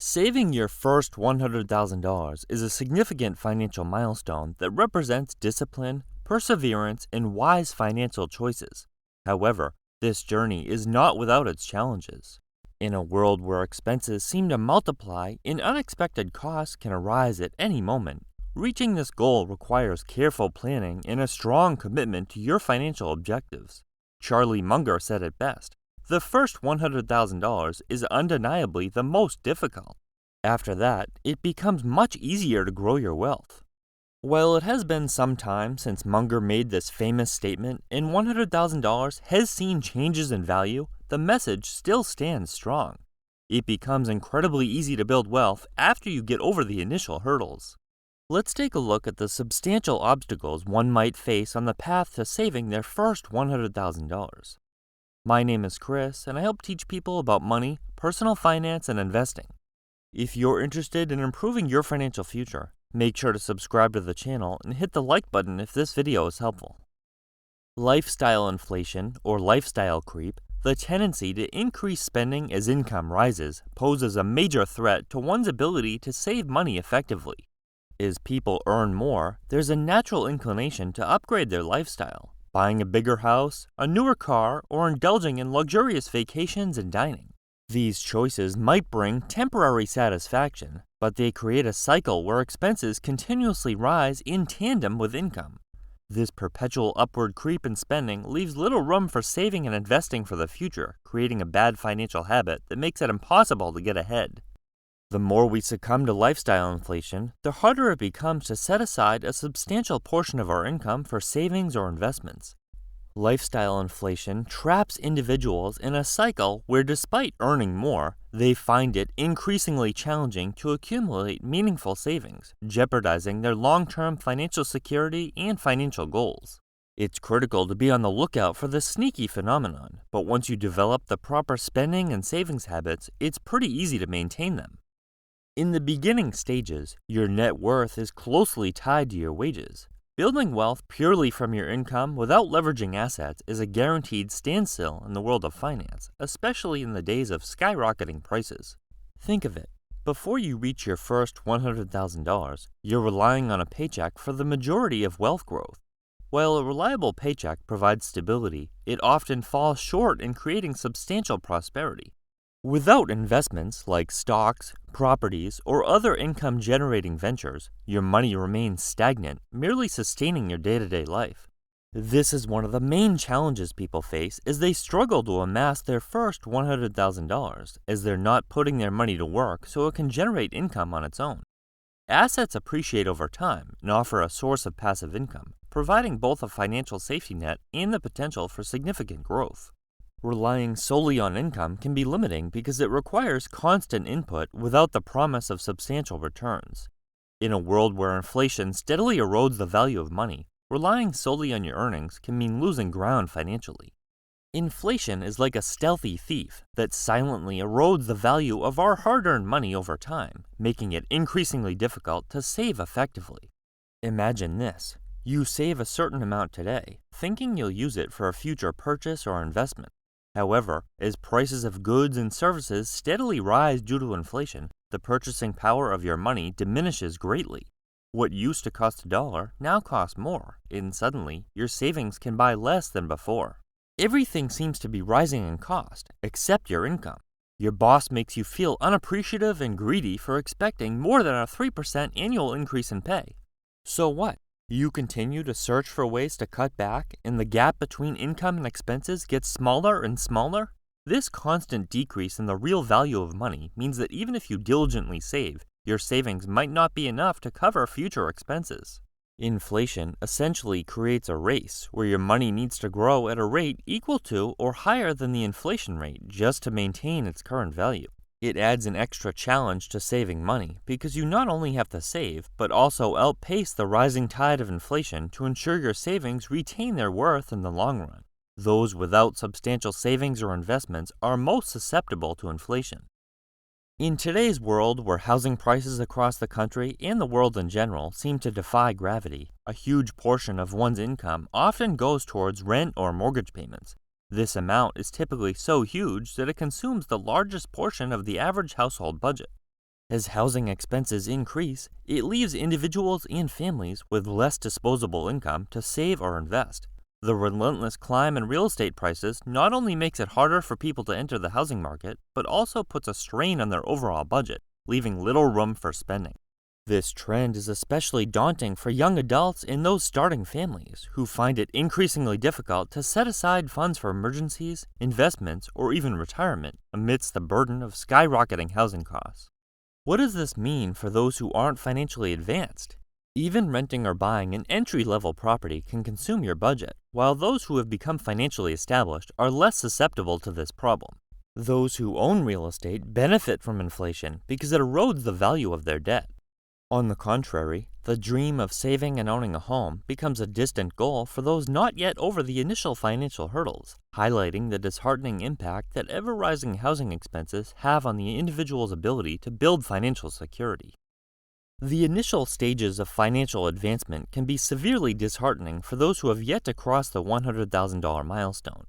Saving your first $100,000 is a significant financial milestone that represents discipline, perseverance, and wise financial choices. However, this journey is not without its challenges. In a world where expenses seem to multiply and unexpected costs can arise at any moment, reaching this goal requires careful planning and a strong commitment to your financial objectives. Charlie Munger said it best: the first $100,000 is undeniably the most difficult. After that, it becomes much easier to grow your wealth. While it has been some time since Munger made this famous statement and $100,000 has seen changes in value, the message still stands strong. It becomes incredibly easy to build wealth after you get over the initial hurdles. Let's take a look at the substantial obstacles one might face on the path to saving their first $100,000. My name is Chris, and I help teach people about money, personal finance, and investing. If you're interested in improving your financial future, make sure to subscribe to the channel and hit the like button if this video is helpful. Lifestyle inflation, or lifestyle creep, the tendency to increase spending as income rises, poses a major threat to one's ability to save money effectively. As people earn more, there's a natural inclination to upgrade their lifestyle, buying a bigger house, a newer car, or indulging in luxurious vacations and dining. These choices might bring temporary satisfaction, but they create a cycle where expenses continuously rise in tandem with income. This perpetual upward creep in spending leaves little room for saving and investing for the future, creating a bad financial habit that makes it impossible to get ahead. The more we succumb to lifestyle inflation, the harder it becomes to set aside a substantial portion of our income for savings or investments. Lifestyle inflation traps individuals in a cycle where, despite earning more, they find it increasingly challenging to accumulate meaningful savings, jeopardizing their long-term financial security and financial goals. It's critical to be on the lookout for this sneaky phenomenon, but once you develop the proper spending and savings habits, it's pretty easy to maintain them. In the beginning stages, your net worth is closely tied to your wages. Building wealth purely from your income without leveraging assets is a guaranteed standstill in the world of finance, especially in the days of skyrocketing prices. Think of it. Before you reach your first $100,000, you're relying on a paycheck for the majority of wealth growth. While a reliable paycheck provides stability, it often falls short in creating substantial prosperity. Without investments like stocks, properties, or other income-generating ventures, your money remains stagnant, merely sustaining your day-to-day life. This is one of the main challenges people face as they struggle to amass their first $100,000, as they're not putting their money to work so it can generate income on its own. Assets appreciate over time and offer a source of passive income, providing both a financial safety net and the potential for significant growth. Relying solely on income can be limiting because it requires constant input without the promise of substantial returns. In a world where inflation steadily erodes the value of money, relying solely on your earnings can mean losing ground financially. Inflation is like a stealthy thief that silently erodes the value of our hard-earned money over time, making it increasingly difficult to save effectively. Imagine this. You save a certain amount today, thinking you'll use it for a future purchase or investment. However, as prices of goods and services steadily rise due to inflation, the purchasing power of your money diminishes greatly. What used to cost $1 now costs more, and suddenly your savings can buy less than before. Everything seems to be rising in cost, except your income. Your boss makes you feel unappreciative and greedy for expecting more than a 3% annual increase in pay. So what? You continue to search for ways to cut back, and the gap between income and expenses gets smaller and smaller? This constant decrease in the real value of money means that even if you diligently save, your savings might not be enough to cover future expenses. Inflation essentially creates a race where your money needs to grow at a rate equal to or higher than the inflation rate just to maintain its current value. It adds an extra challenge to saving money because you not only have to save, but also outpace the rising tide of inflation to ensure your savings retain their worth in the long run. Those without substantial savings or investments are most susceptible to inflation. In today's world, where housing prices across the country and the world in general seem to defy gravity, a huge portion of one's income often goes towards rent or mortgage payments. This amount is typically so huge that it consumes the largest portion of the average household budget. As housing expenses increase, it leaves individuals and families with less disposable income to save or invest. The relentless climb in real estate prices not only makes it harder for people to enter the housing market, but also puts a strain on their overall budget, leaving little room for spending. This trend is especially daunting for young adults and those starting families who find it increasingly difficult to set aside funds for emergencies, investments, or even retirement amidst the burden of skyrocketing housing costs. What does this mean for those who aren't financially advanced? Even renting or buying an entry-level property can consume your budget, while those who have become financially established are less susceptible to this problem. Those who own real estate benefit from inflation because it erodes the value of their debt. On the contrary, the dream of saving and owning a home becomes a distant goal for those not yet over the initial financial hurdles, highlighting the disheartening impact that ever-rising housing expenses have on the individual's ability to build financial security. The initial stages of financial advancement can be severely disheartening for those who have yet to cross the $100,000 milestone.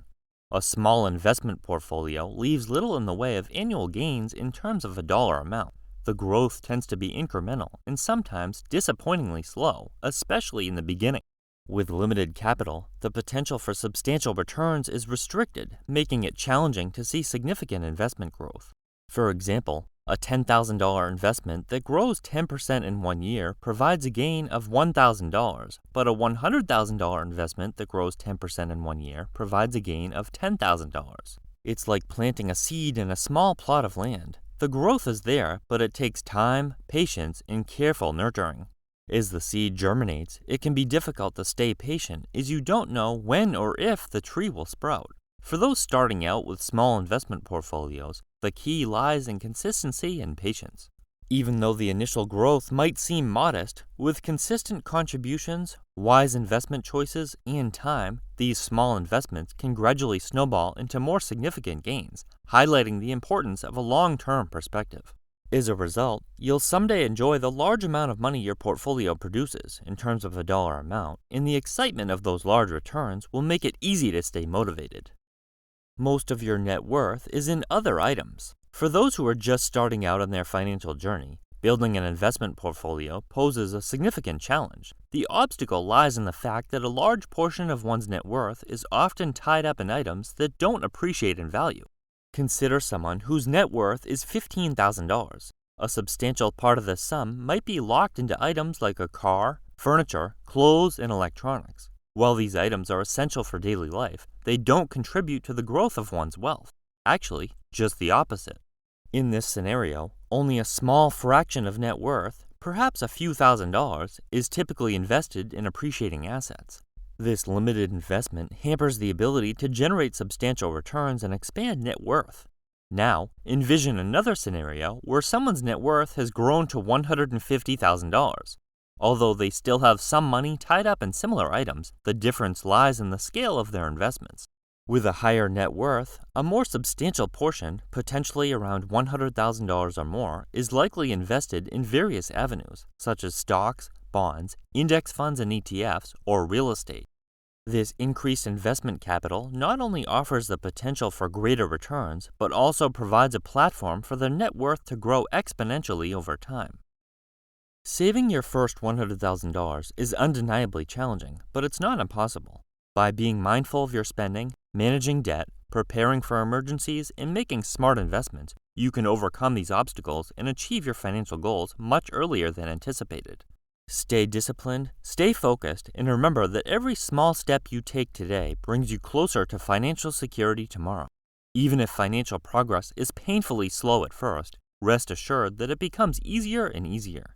A small investment portfolio leaves little in the way of annual gains in terms of a dollar amount. The growth tends to be incremental and sometimes disappointingly slow, especially in the beginning. With limited capital, the potential for substantial returns is restricted, making it challenging to see significant investment growth. For example, a $10,000 investment that grows 10% in 1 year provides a gain of $1,000, but a $100,000 investment that grows 10% in 1 year provides a gain of $10,000. It's like planting a seed in a small plot of land. The growth is there, but it takes time, patience, and careful nurturing. As the seed germinates, it can be difficult to stay patient as you don't know when or if the tree will sprout. For those starting out with small investment portfolios, the key lies in consistency and patience. Even though the initial growth might seem modest, with consistent contributions, wise investment choices, and time, these small investments can gradually snowball into more significant gains, highlighting the importance of a long-term perspective. As a result, you'll someday enjoy the large amount of money your portfolio produces in terms of a dollar amount, and the excitement of those large returns will make it easy to stay motivated. Most of your net worth is in other items. For those who are just starting out on their financial journey, building an investment portfolio poses a significant challenge. The obstacle lies in the fact that a large portion of one's net worth is often tied up in items that don't appreciate in value. Consider someone whose net worth is $15,000. A substantial part of this sum might be locked into items like a car, furniture, clothes, and electronics. While these items are essential for daily life, they don't contribute to the growth of one's wealth. Actually, just the opposite. In this scenario, only a small fraction of net worth, perhaps a few $1,000s, is typically invested in appreciating assets. This limited investment hampers the ability to generate substantial returns and expand net worth. Now, envision another scenario where someone's net worth has grown to $150,000. Although they still have some money tied up in similar items, the difference lies in the scale of their investments. With a higher net worth, a more substantial portion, potentially around $100,000 or more, is likely invested in various avenues, such as stocks, bonds, index funds and ETFs, or real estate. This increased investment capital not only offers the potential for greater returns, but also provides a platform for their net worth to grow exponentially over time. Saving your first $100,000 is undeniably challenging, but it's not impossible. By being mindful of your spending, managing debt, preparing for emergencies, and making smart investments, you can overcome these obstacles and achieve your financial goals much earlier than anticipated. Stay disciplined, stay focused, and remember that every small step you take today brings you closer to financial security tomorrow. Even if financial progress is painfully slow at first, rest assured that it becomes easier and easier.